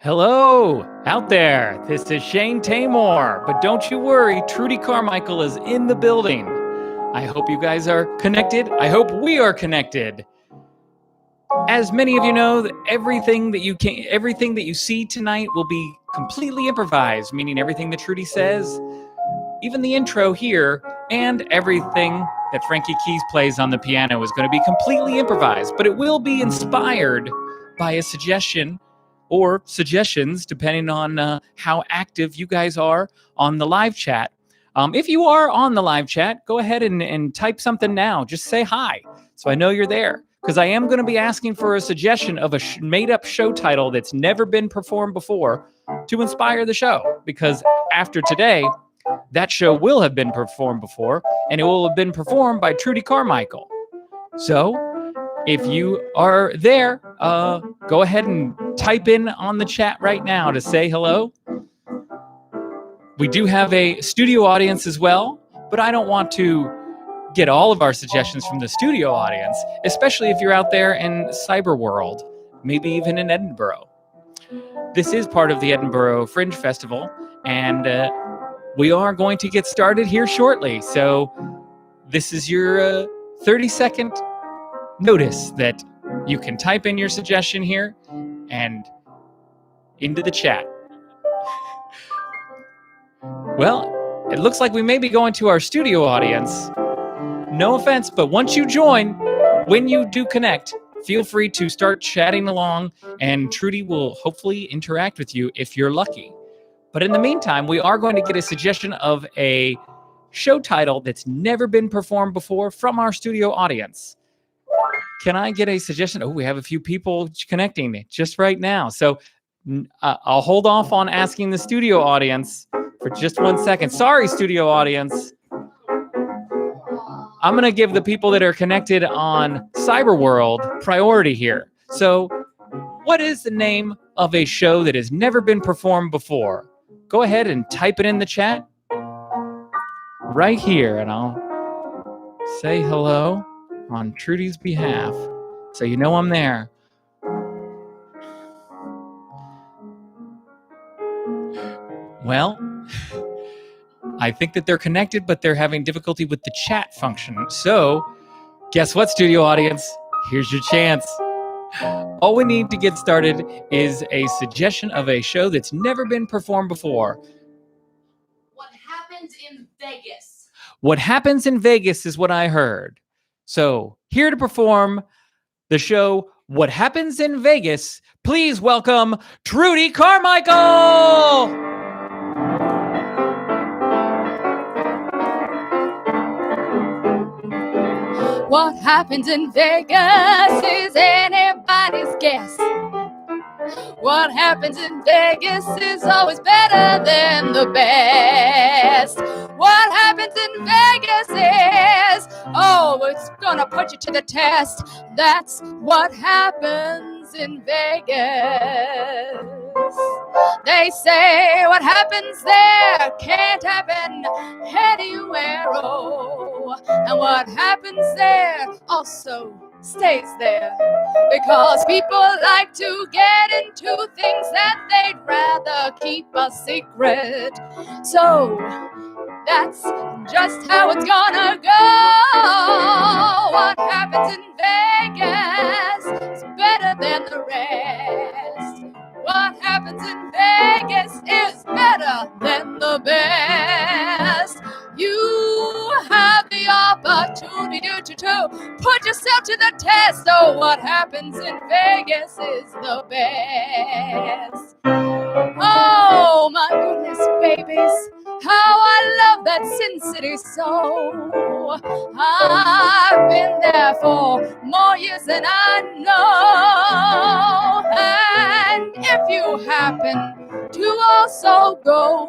Hello, out there. This is Shane Tamor, but don't you worry, Trudy Carmichael is in the building. I hope you guys are connected. I hope we are connected. As many of you know, everything that you see tonight will be completely improvised, meaning everything that Trudy says, even the intro here, and everything that Frankie Keys plays on the piano is going to be completely improvised, but it will be inspired by a suggestion or suggestions, depending on how active you guys are on the live chat. If you are on the live chat, go ahead and type something now. Just say hi, so I know you're there, because I am going to be asking for a suggestion of a made-up show title that's never been performed before to inspire the show, because after today, that show will have been performed before, and it will have been performed by Trudy Carmichael. So if you are there, go ahead and type in on the chat right now to say hello. We do have a studio audience as well, but I don't want to get all of our suggestions from the studio audience, especially if you're out there in cyber world, maybe even in Edinburgh. This is part of the Edinburgh Fringe Festival, and we are going to get started here shortly. So this is your 30-second notice that you can type in your suggestion here and into the chat. Well, it looks like we may be going to our studio audience. No offense, but once you join, when you do connect, feel free to start chatting along, and Trudy will hopefully interact with you if you're lucky. But in the meantime, we are going to get a suggestion of a show title that's never been performed before from our studio audience. Can I get a suggestion? Oh, we have a few people connecting just right now. So I'll hold off on asking the studio audience for just 1 second. Sorry, studio audience. I'm going to give the people that are connected on Cyberworld priority here. So what is the name of a show that has never been performed before? Go ahead and type it in the chat right here, and I'll say hello on Trudy's behalf, so you know I'm there. Well, I think that they're connected, but they're having difficulty with the chat function. So, guess what, studio audience? Here's your chance. All we need to get started is a suggestion of a show that's never been performed before. What happens in Vegas? What happens in Vegas is what I heard. So, here to perform the show What Happens in Vegas, please welcome Trudy Carmichael! What happens in Vegas is anybody's guess. What happens in Vegas is always better than the best. What happens in Vegas is, oh, it's gonna put you to the test. That's what happens in Vegas. They say what happens there can't happen anywhere, oh. And what happens there also stays there, because people like to get into things that they'd rather keep a secret. So that's just how it's gonna go. What happens in Vegas is better than the rest. What happens in Vegas is better than the best. You have the opportunity to put yourself to the test. So what happens in Vegas is the best. Oh my goodness, babies, how I love that Sin City so. I've been there for more years than I know. And if you happen to also go,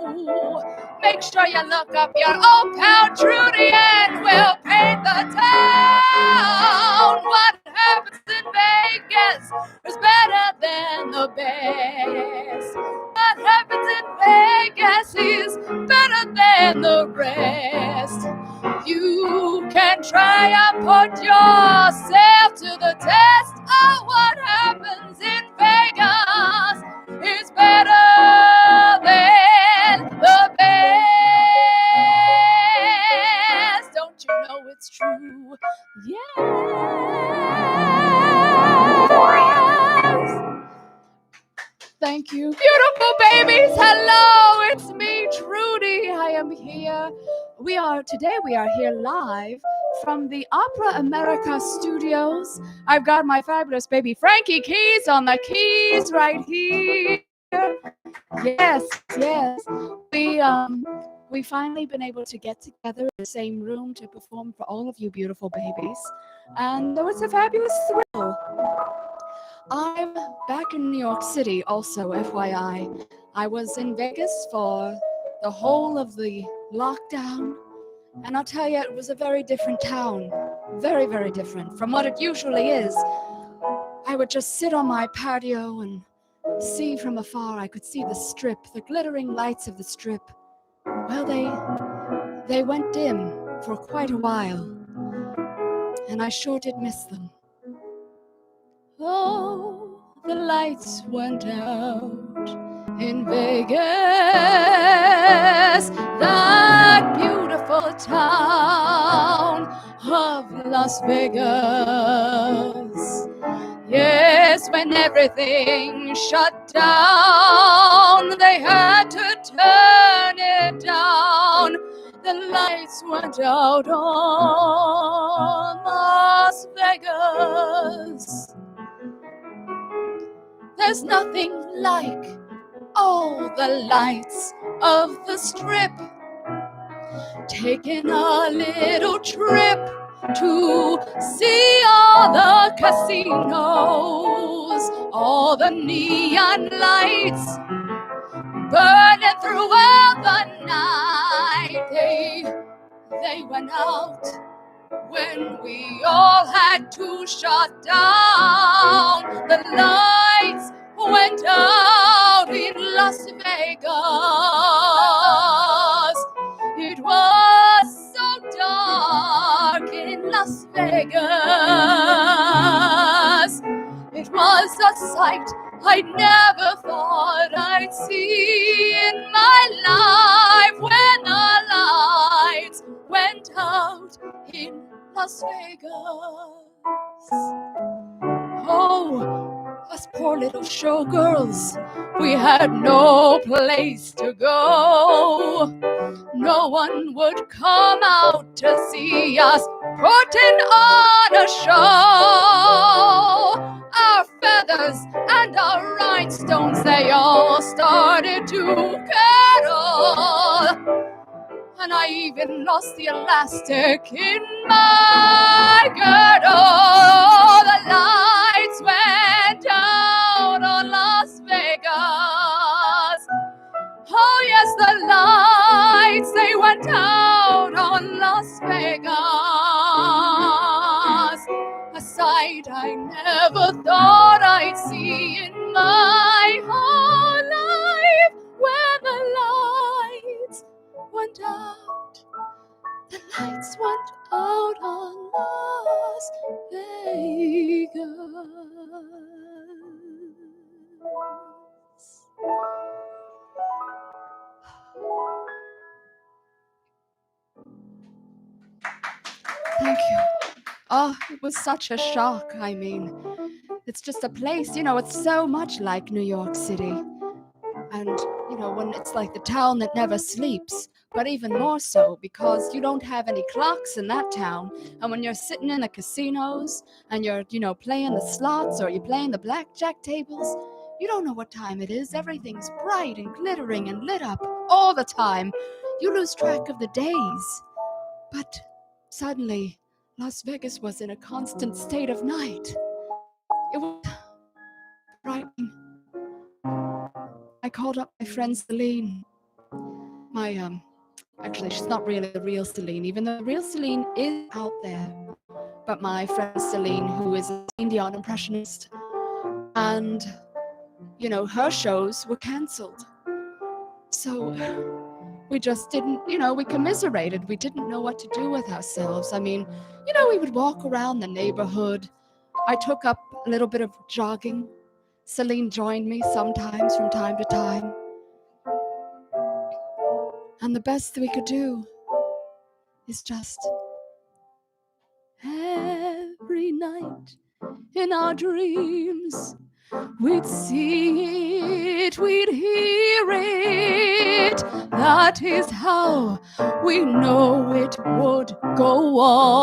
make sure you look up your old pal Trudy and we'll paint the town. What happens in Vegas is better than the best. What happens in Vegas is better than the rest. You can try and put yourself to the test. Oh, what happens in Vegas is better Thank you. Beautiful babies. Hello, it's me, Trudy. I am here. Today we are here live from the Opera America studios. I've got my fabulous baby Frankie Keys on the keys right here. Yes. We finally been able to get together in the same room to perform for all of you beautiful babies. And it's a fabulous thrill. I'm back in New York City also, FYI. I was in Vegas for the whole of the lockdown, and I'll tell you, it was a very different town. Very, very different from what it usually is. I would just sit on my patio and see from afar. I could see the strip, the glittering lights of the strip. Well, they went dim for quite a while, and I sure did miss them. Oh, the lights went out in Vegas, that beautiful town of Las Vegas. Yes, when everything shut down, they had to turn it down. The lights went out on Las Vegas. There's nothing like all the lights of the strip. Taking a little trip to see all the casinos, all the neon lights burning throughout the night. They went out when we all had to shut down. The lights went out in Las Vegas. It was so dark in Las Vegas. It was a sight I never thought I'd see in my life when the lights went out in Las Vegas. Oh, us poor little showgirls, we had no place to go. No one would come out to see us putting on a show. Our feathers and our rhinestones, they all started to carol. And I even lost the elastic in my girdle. The lights went out on Las Vegas. Oh yes, the lights, they went out on Las Vegas. A sight I never thought I'd see in my whole life. When the lights went out, the lights went out on Las Vegas. Thank you. Oh, it was such a shock. I mean, it's just a place, it's so much like New York City. And, when it's like the town that never sleeps, but even more so because you don't have any clocks in that town. And when you're sitting in the casinos and you're, playing the slots or you're playing the blackjack tables, you don't know what time it is. Everything's bright and glittering and lit up all the time. You lose track of the days. But suddenly, Las Vegas was in a constant state of night. It was frightening. I called up my friend Celine. Actually, she's not really the real Celine, even though the real Celine is out there. But my friend Celine, who is an Indian impressionist, and, her shows were canceled. So we just didn't, we commiserated. We didn't know what to do with ourselves. I mean, we would walk around the neighborhood. I took up a little bit of jogging. Celine joined me sometimes from time to time. And the best we could do is just every night in our dreams we'd see it, we'd hear it. That is how we know it would go on.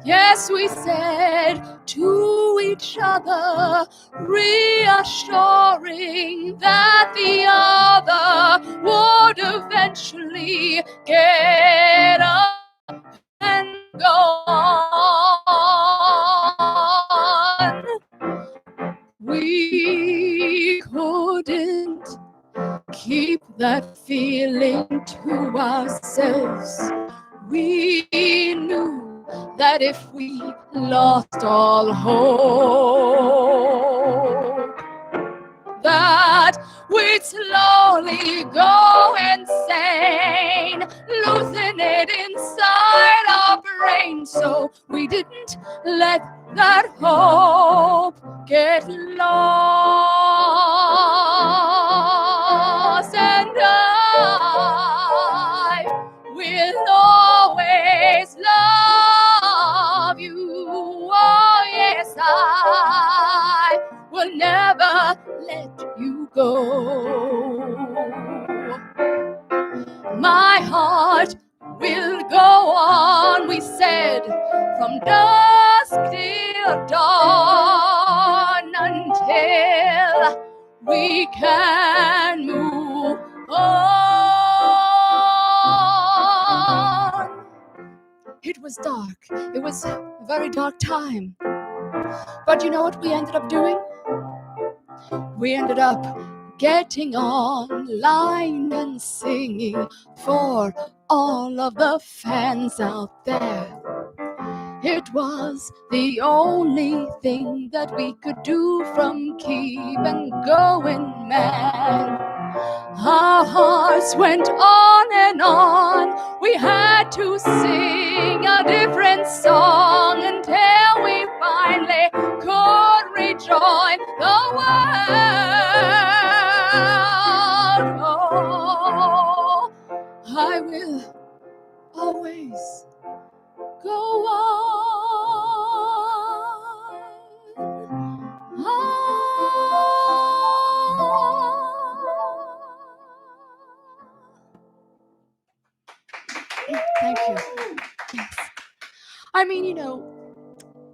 Yes, we said to each other, reassuring that the other would eventually get up and go on. We couldn't keep that feeling to ourselves. We knew that if we lost all hope, that we'd slowly go insane, losing it inside our brain. So we didn't let that hope get lost. And I will always love you. Oh yes, I will never let you go. My heart will go on, we said, from dusk till dawn, until we can move on. It was dark. It was a very dark time. But you know what we ended up doing? We ended up getting online and singing for all of the fans out there. It was the only thing that we could do from keeping going, man. Our hearts went on and on. We had to sing a different song until we finally could rejoin the world. Oh, I will always go on. Thank you. Yes. I mean, you know,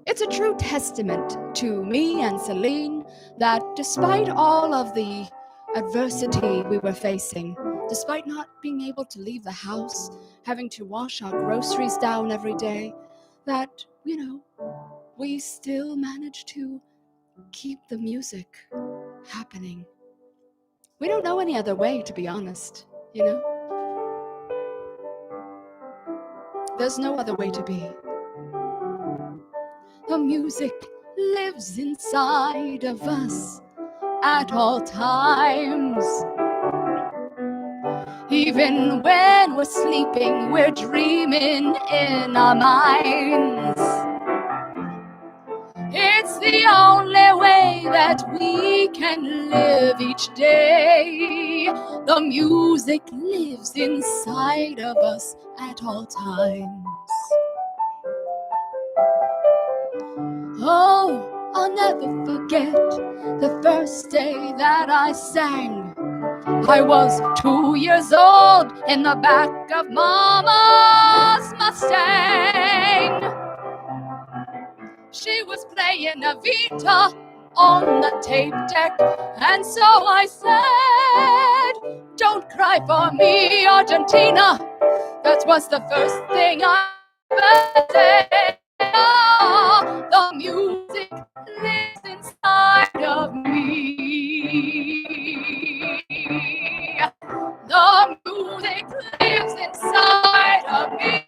it's a true testament to me and Celine that despite all of the adversity we were facing, despite not being able to leave the house, having to wash our groceries down every day, that, you know, we still managed to keep the music happening. We don't know any other way, to be honest, you know? There's no other way to be. The music lives inside of us at all times. Even when we're sleeping, we're dreaming in our minds. It's the only way that we can live each day. The music lives inside of us at all times. Oh, I'll never forget the first day that I sang. I was 2 years old in the back of Mama's Mustang. She was playing Evita on the tape deck, and so I said, "Don't cry for me, Argentina." That was the first thing I ever said. Oh, the music lives inside of me. The music lives inside of me.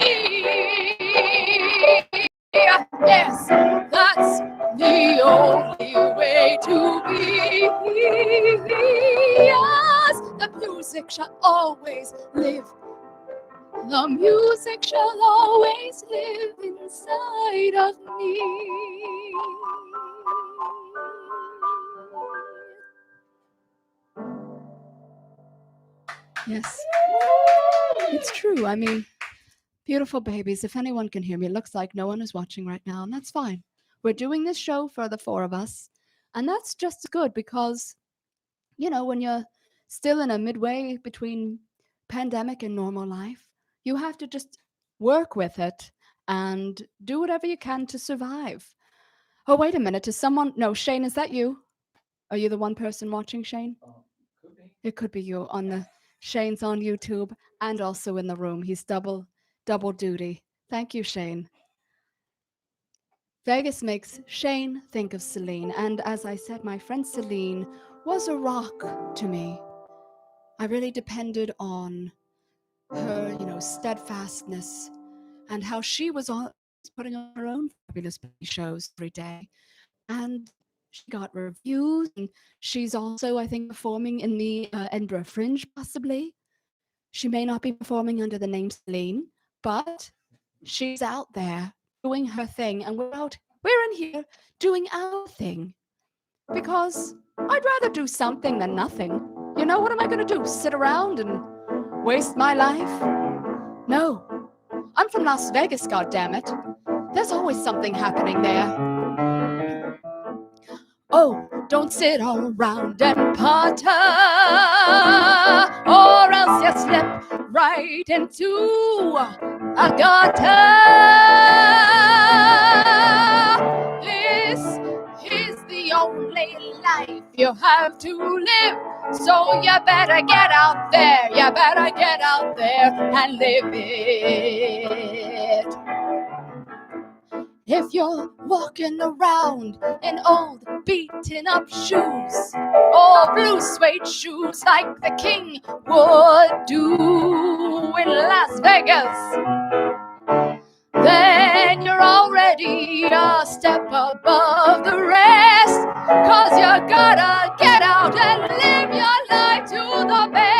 Yes, that's the only way to be. Yes, the music shall always live. The music shall always live inside of me. Yes, it's true. I mean, beautiful babies. If anyone can hear me, it looks like no one is watching right now, and that's fine. We're doing this show for the four of us. And that's just good because, when you're still in a midway between pandemic and normal life, you have to just work with it and do whatever you can to survive. Oh, wait a minute. Is someone? No, Shane, is that you? Are you the one person watching, Shane? Could be. It could be you on the Shane's on YouTube and also in the room. He's double duty. Thank you, Shane. Vegas makes Shane think of Celine, and as I said, my friend Celine was a rock to me. I really depended on her, steadfastness and how she was putting on her own fabulous shows every day. And she got reviews, and she's also, I think, performing in the Edinburgh Fringe, possibly. She may not be performing under the name Celine, but she's out there doing her thing, and we're in here doing our thing. Because I'd rather do something than nothing. What am I going to do? Sit around and waste my life? No. I'm from Las Vegas, goddammit. There's always something happening there. Oh, don't sit around and potter, or else you slip right into a gutter. This is the only life you have to live, so you better get out there, and live it. If you're walking around in old beaten up shoes, or blue suede shoes like the king would do in Las Vegas, then you're already a step above the rest, 'cause you gotta get out and live your life to the best.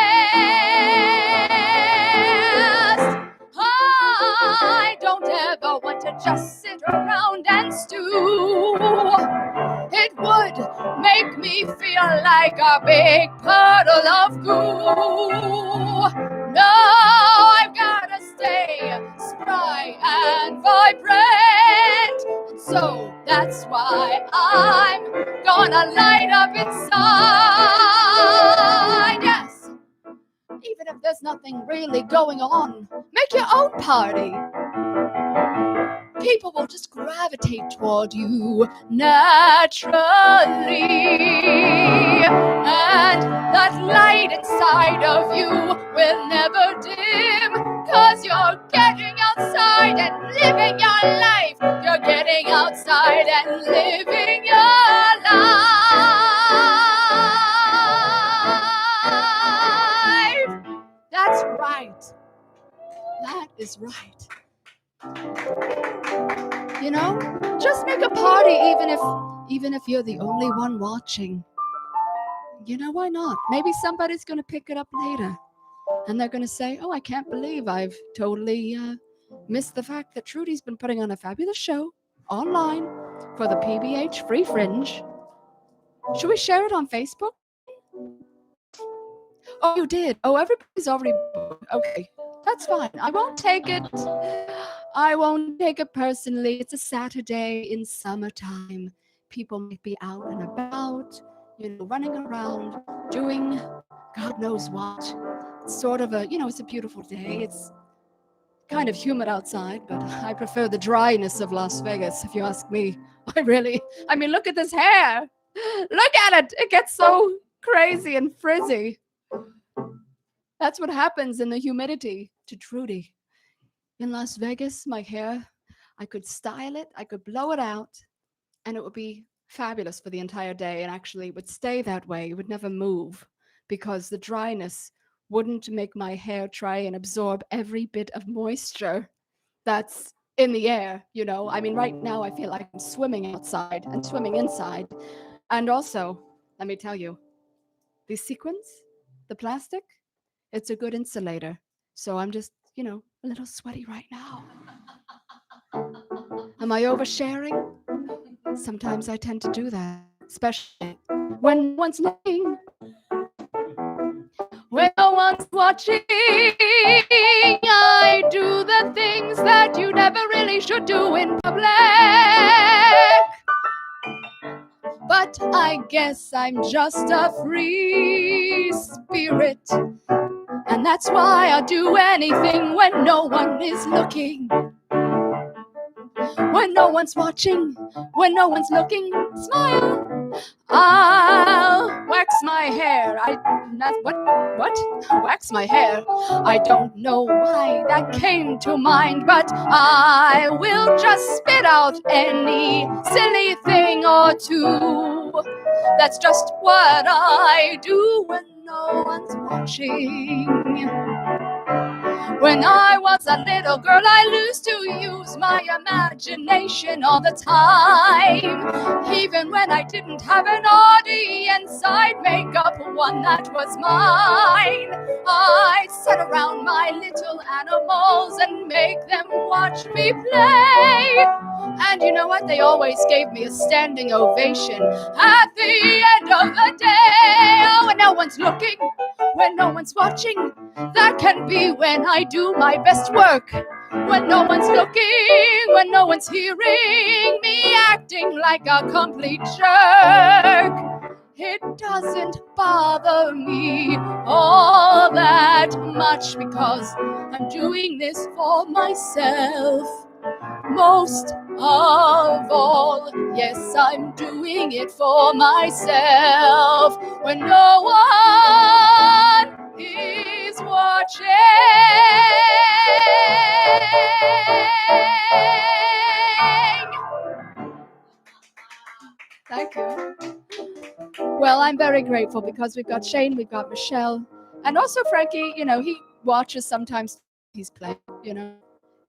I don't ever want to just sit around and stew. It would make me feel like a big puddle of goo. No, I've gotta stay spry and vibrant. So that's why I'm gonna light up inside. Yes. Even if there's nothing really going on, make your own party. People will just gravitate toward you naturally. And that light inside of you will never dim, 'cause you're getting outside and living your life. You're getting outside and living your life. That's right. That is right. Just make a party, even if you're the only one watching. Why not? Maybe somebody's going to pick it up later, and they're going to say, oh, I can't believe I've totally missed the fact that Trudy's been putting on a fabulous show online for the PBH Free Fringe. Should we share it on Facebook? Oh, you did? Oh, everybody's already booked. Okay, that's fine. I won't take it personally. It's a Saturday in summertime. People might be out and about, running around, doing God knows what. It's sort of it's a beautiful day. It's kind of humid outside, but I prefer the dryness of Las Vegas, if you ask me. Look at this hair. Look at it. It gets so crazy and frizzy. That's what happens in the humidity to Trudy. In Las Vegas, my hair, I could style it, I could blow it out, and it would be fabulous for the entire day. And actually, it would stay that way. It would never move because the dryness wouldn't make my hair try and absorb every bit of moisture that's in the air, right now I feel like I'm swimming outside and swimming inside. And also, let me tell you, these sequins, the plastic, it's a good insulator. So I'm just, a little sweaty right now. Am I oversharing? Sometimes I tend to do that, especially when no one's looking. When no one's watching, I do the things that you never really should do in public. but I guess I'm just a free spirit. And that's why I do anything when no one is looking. When no one's watching, when no one's looking, smile. I'll wax my hair. What? Wax my hair? I don't know why that came to mind, but I will just spit out any silly thing or two. That's just what I do when no one's watching. When I was a little girl, I used to use my imagination all the time. Even when I didn't have an audience, I'd make up one that was mine. I'd sit around my little animals and make them watch me play. And you know what? They always gave me a standing ovation at the end of the day. Oh, when no one's looking, when no one's watching, that can be when I do my best work. When no one's looking, when no one's hearing me acting like a complete jerk. It doesn't bother me all that much because I'm doing this for myself. Most of all, yes, I'm doing it for myself. When no one is watching. Thank you. Well, I'm very grateful because we've got Shane, we've got Michelle, and also Frankie. You know, he watches sometimes. He's playing, you know.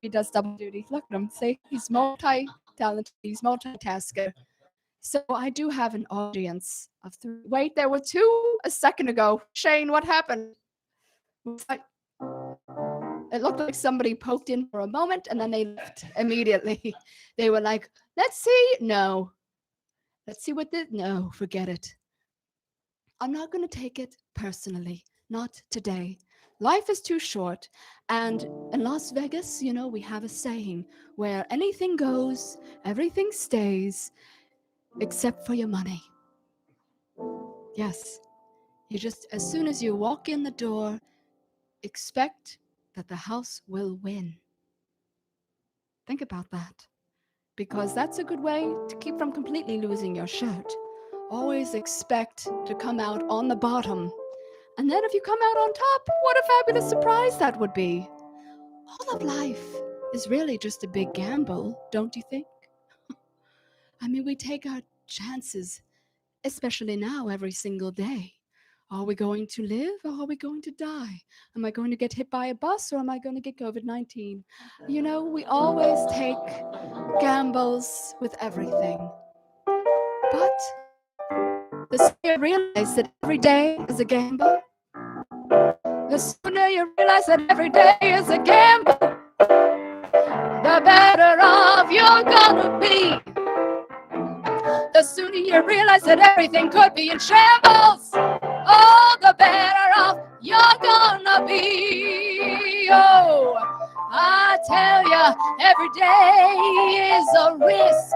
He does double duty. Look at him. See, he's multi-talented. He's multitasker. So I do have an audience of 3. Wait, there were 2 a second ago. Shane, what happened? It looked like somebody poked in for a moment and then they left immediately. They were like, let's see. No. Let's see what this. No, forget it. I'm not going to take it personally. Not today. Life is too short. And in Las Vegas, you know, we have a saying where anything goes, everything stays, except for your money. Yes. You just, as soon as you walk in the door, expect that the house will win. Think about that. Because that's a good way to keep from completely losing your shirt. Always expect to come out on the bottom. And then if you come out on top, what a fabulous surprise that would be. All of life is really just a big gamble, don't you think? I mean, we take our chances, especially now, every single day. Are we going to live or are we going to die? Am I going to get hit by a bus or am I going to get COVID-19? You know, we always take gambles with everything. But the sooner you realize that every day is a gamble, the sooner you realize that every day is a gamble, the better off you're gonna be. The sooner you realize that everything could be in shambles, oh, the better off you're gonna be. Oh, I tell ya, every day is a risk.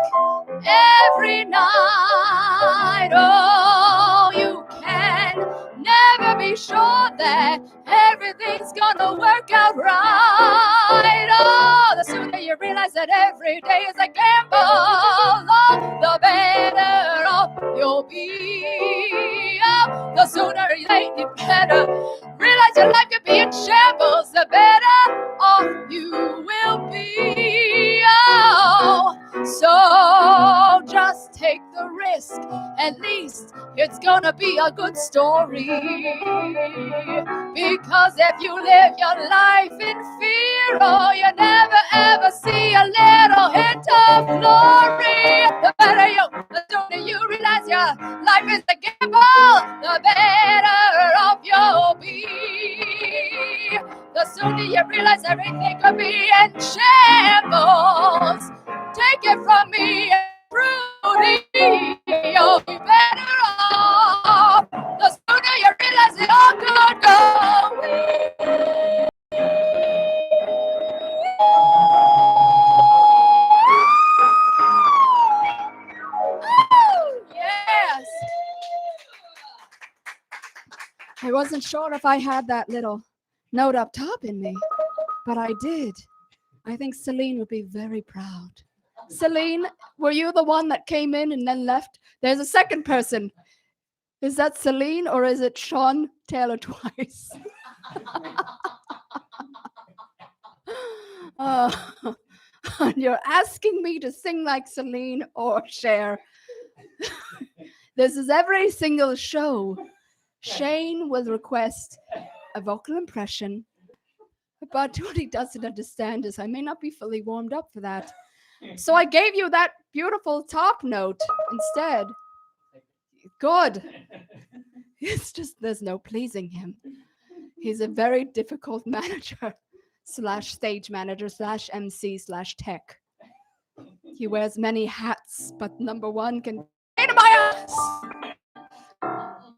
Every night, oh, you can never be sure that everything's gonna work out right. Oh, the sooner you realize that every day is a gamble, oh, the better off you'll be. Oh, the sooner you better realize your life could be in shambles, the better off you will be. Oh, so just take the risk. At least it's gonna be a good story. Because if you live your life in fear, oh, you never ever see a little hint of glory. The better the sooner you realize your life is a gamble, the better off you'll be. The sooner you realize everything could be in shambles, take it from me, Trudy, you'll be better off. The sooner you realize it all could go. Yeah. I wasn't sure if I had that little note up top in me, but I did. I think Celine would be very proud. Celine, were you the one that came in and then left? There's a second person. Is that Celine or is it Sean Taylor twice? You're asking me to sing like Celine or Cher. This is every single show. Shane will request a vocal impression, but what he doesn't understand is I may not be fully warmed up for that. So I gave you that beautiful top note instead. Good. It's just there's no pleasing him. He's a very difficult manager / stage manager / MC / tech. He wears many hats, but number one can into my ass.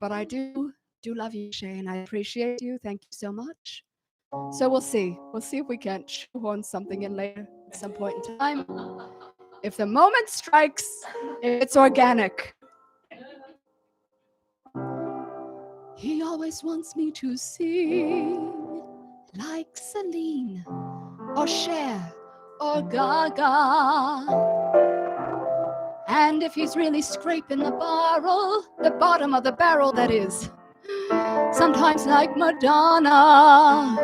But I do love you, Shane. I appreciate you. Thank you so much. So we'll see. We'll see if we can't shoehorn something in later at some point in time. If the moment strikes, if it's organic. He always wants me to sing like Celine or Cher or Gaga. And if he's really scraping the bottom of the barrel, that is, sometimes like Madonna.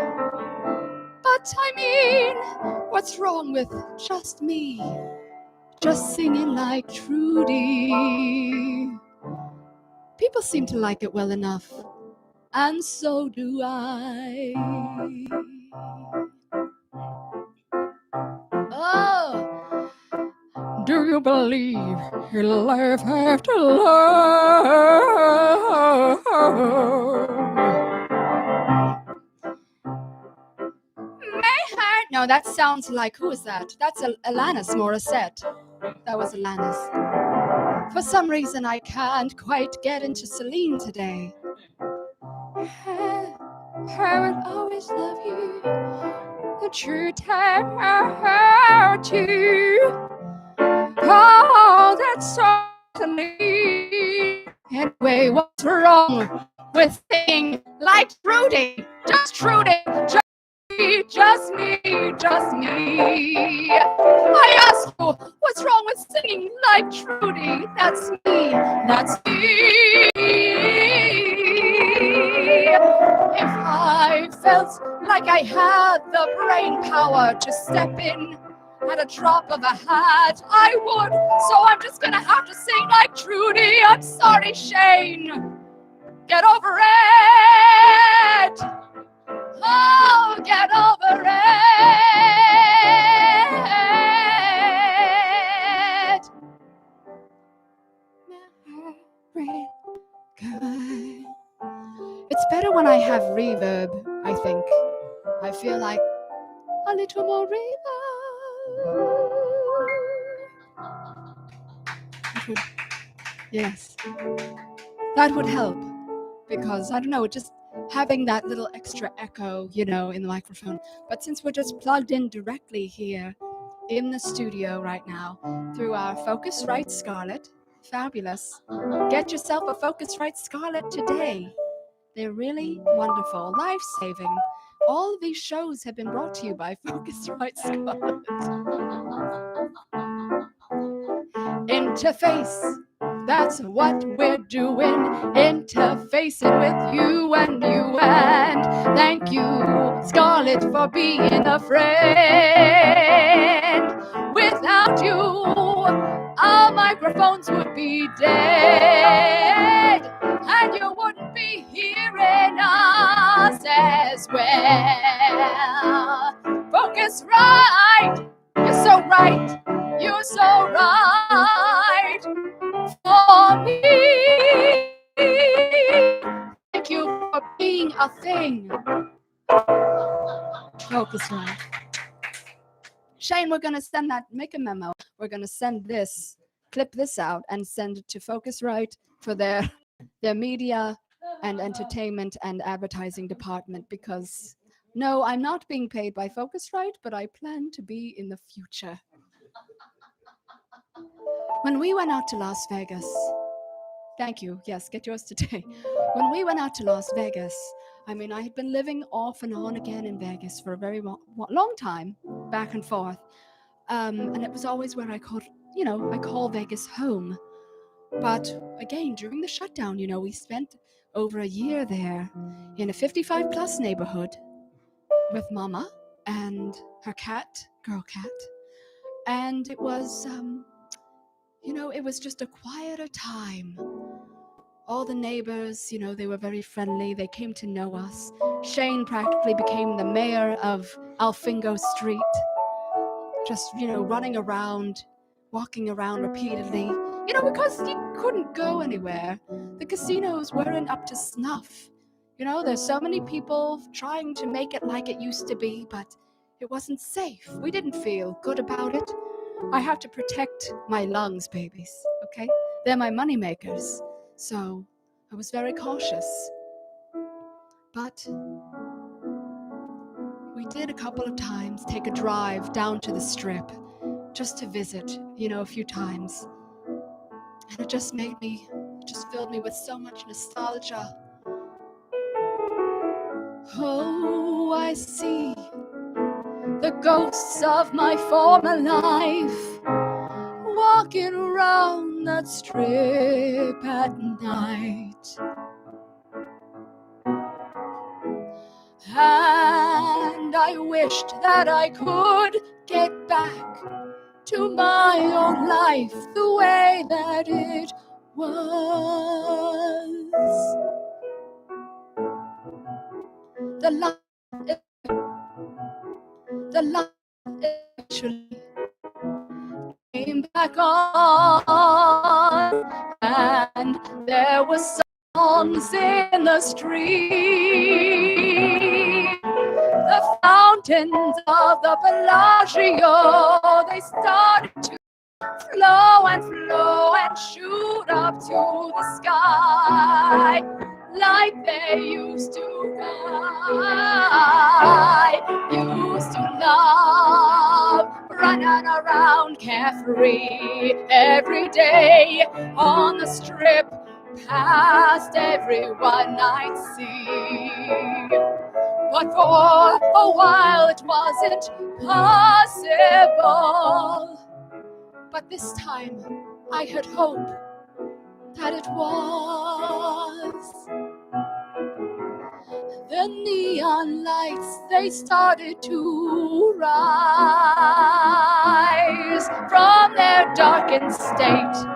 But I mean, what's wrong with just me, just singing like Trudy? People seem to like it well enough, and so do I. Oh, do you believe in life after love? My heart. No, that sounds like, who is that? That's Alanis Morissette. That was Alanis. For some reason, I can't quite get into Celine today. I will always love you. The true time I hurt you. Oh, that's certainly. Anyway, what's wrong with singing like Trudy? Just Trudy. Just me, just me. I ask you, what's wrong with singing like Trudy? That's me, that's me. If I felt like I had the brain power to step in at a drop of a hat, I would. So I'm just gonna have to sing like Trudy. I'm sorry, Shane. Get over it. Oh, get over it. It's better when I have reverb, I think. I feel like a little more reverb. Yes. That would help. Because, I don't know, just having that little extra echo, in the microphone. But since we're just plugged in directly here in the studio right now through our Focusrite Scarlett, fabulous. Get yourself a Focusrite Scarlett today. They're really wonderful, life-saving. All of these shows have been brought to you by Focusrite Scarlett. Interface. That's what we're doing, interfacing with you and you. And thank you, Scarlett, for being a friend. Without you, our microphones would be dead, and you wouldn't be hearing us as well. Focusrite, you're so right, you're so right. For me, thank you for being a thing. Focusrite. Shane, we're going to send that, make a memo. We're going to send this, clip this out and send it to Focusrite for their media and entertainment and advertising department, because no, I'm not being paid by Focusrite, but I plan to be in the future. When we went out to Las Vegas, Thank you. Yes, get yours today. When we went out to Las Vegas, I mean, I had been living off and on again in Vegas for a very long time, back and forth. And it was always where I call Vegas home. But again, during the shutdown, we spent over a year there in a 55 plus neighborhood with Mama and her cat, girl cat. And it was, it was just a quieter time. All the neighbors, they were very friendly. They came to know us. Shane practically became the mayor of Alfingo Street. Just, running around, walking around repeatedly, because you couldn't go anywhere. The casinos weren't up to snuff. There's so many people trying to make it like it used to be, but it wasn't safe. We didn't feel good about it. I have to protect my lungs, babies, okay? They're my money makers. So I was very cautious. But we did a couple of times take a drive down to the Strip just to visit, a few times. And it just filled me with so much nostalgia. Oh, I see the ghosts of my former life walking around that Strip at night. And I wished that I could get back to my old life the way that it was. The light eventually came back on, and there were songs in the street. The fountains of the Bellagio, they started to flow and shoot up to the sky like they used to. I used to love running around carefree every day on the Strip, past everyone I'd see. But for a while it wasn't possible. But this time I had hope that it was. The neon lights, they started to rise from their darkened state.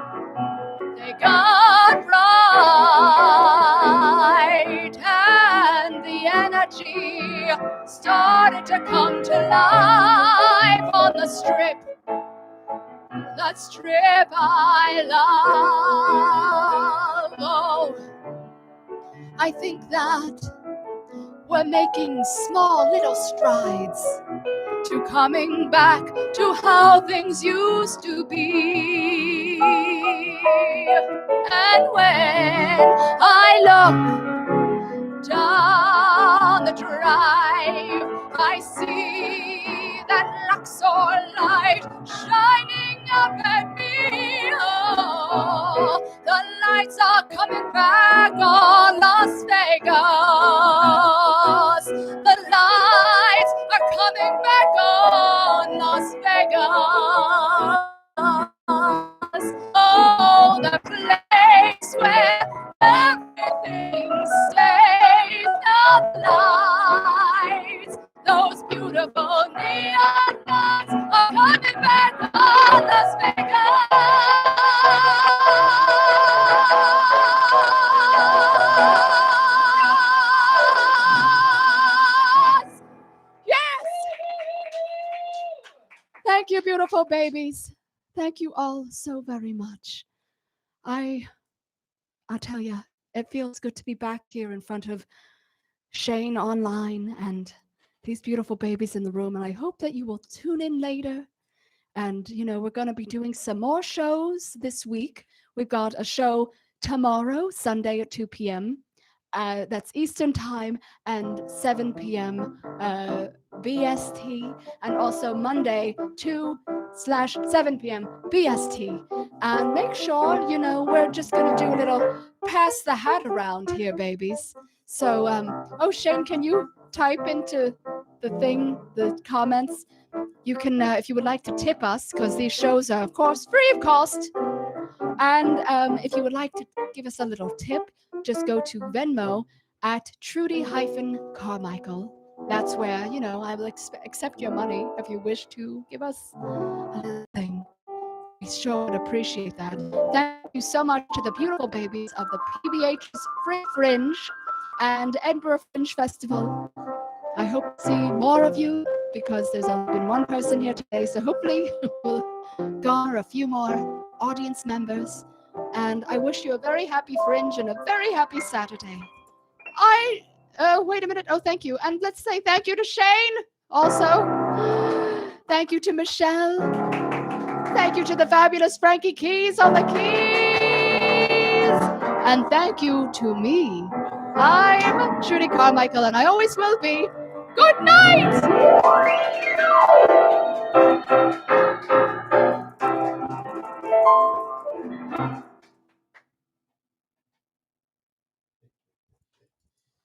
They got bright, and the energy started to come to life on the Strip. That Strip I love. Oh, I think that we're making small little strides to coming back to how things used to be. And when I look down the drive, I see that Luxor light shining up at me. Oh, the lights are coming back on Las Vegas. The lights are coming back on Las Vegas. Oh, the place where everything stays. The lights, those beautiful neon lights are coming back on Las Vegas. Yes! Thank you, beautiful babies. Thank you all so very much. I'll tell you, it feels good to be back here in front of Shane online and these beautiful babies in the room. And I hope that you will tune in later. And, we're going to be doing some more shows this week. We've got a show tomorrow, Sunday at 2 p.m. That's Eastern Time, and 7 p.m. BST. And also Monday, 2 7 p.m. BST. And make sure, we're just going to do a little pass the hat around here, babies. So, Shane, can you type into the comments? You can, if you would like to tip us, because these shows are, of course, free of cost. And if you would like to give us a little tip, just go to Venmo at Trudy-Carmichael. That's where, I will accept your money if you wish to give us a little thing. We sure would appreciate that. Thank you so much to the beautiful babies of the PBH's Fringe and Edinburgh Fringe Festival. I hope to see more of you because there's only been one person here today, so hopefully we'll garner a few more audience members. And I wish you a very happy Fringe and a very happy Saturday. Wait a minute. Oh, thank you. And let's say thank you to Shane also. Thank you to Michelle. Thank you to the fabulous Frankie Keys on the keys. And thank you to me. I'm Trudy Carmichael, and I always will be. Good night!